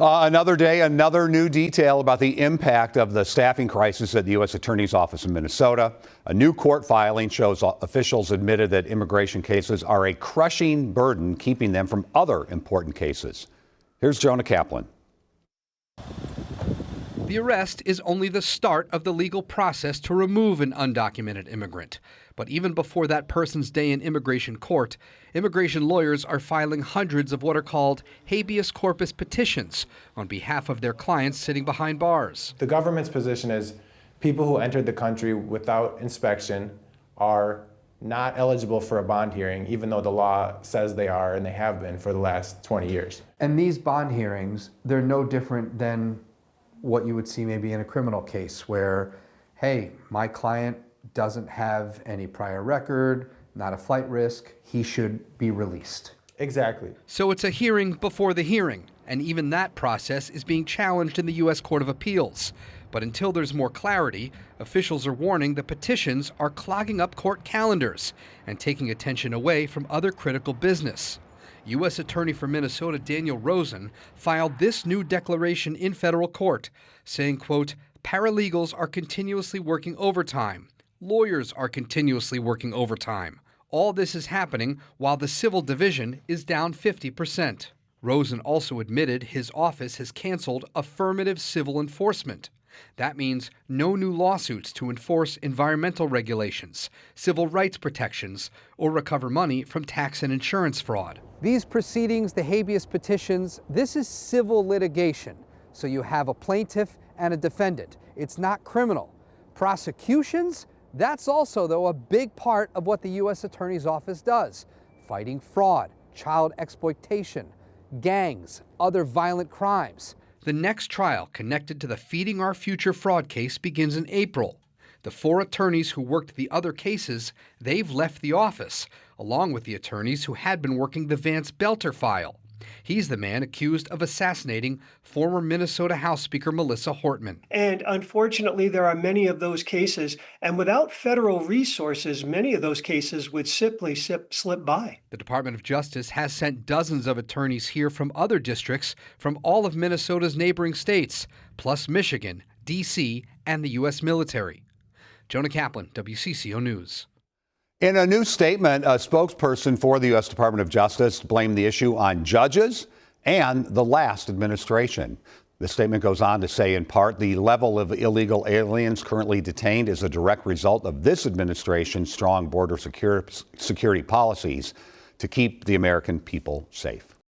Another day, another new detail about the impact of the staffing crisis at the U.S. Attorney's Office in Minnesota. A new court filing shows officials admitted that immigration cases are a crushing burden, keeping them from other important cases. Here's Jonah Kaplan. The arrest is only the start of the legal process to remove an undocumented immigrant. But even before that person's day in immigration court, immigration lawyers are filing hundreds of what are called habeas corpus petitions on behalf of their clients sitting behind bars. The government's position is people who entered the country without inspection are not eligible for a bond hearing, even though the law says they are, and they have been for the last 20 years. And these bond hearings, they're no different than what you would see maybe in a criminal case where, hey, my client doesn't have any prior record, not a flight risk, he should be released. Exactly. So it's a hearing before the hearing, and even that process is being challenged in the U.S. Court of Appeals. But until there's more clarity, officials are warning the petitions are clogging up court calendars and taking attention away from other critical business. U.S. Attorney for Minnesota Daniel Rosen filed this new declaration in federal court, saying, quote, "Paralegals are continuously working overtime. Lawyers are continuously working overtime. All this is happening while the civil division is down 50%. Rosen also admitted his office has canceled affirmative civil enforcement. That means no new lawsuits to enforce environmental regulations, civil rights protections, or recover money from tax and insurance fraud. These proceedings, the habeas petitions, this is civil litigation. So you have a plaintiff and a defendant. It's not criminal. Prosecutions, that's also, though, a big part of what the U.S. Attorney's Office does. Fighting fraud, child exploitation, gangs, other violent crimes. The next trial connected to the Feeding Our Future fraud case begins in April. The 4 attorneys who worked the other cases, they've left the office, along with the attorneys who had been working the Vance Belter file. He's the man accused of assassinating former Minnesota House Speaker Melissa Hortman. And unfortunately, there are many of those cases. And without federal resources, many of those cases would simply slip by. The Department of Justice has sent dozens of attorneys here from other districts from all of Minnesota's neighboring states, plus Michigan, D.C., and the U.S. military. Jonah Kaplan, WCCO News. In a new statement, a spokesperson for the U.S. Department of Justice blamed the issue on judges and the last administration. The statement goes on to say, in part, the level of illegal aliens currently detained is a direct result of this administration's strong border security policies to keep the American people safe.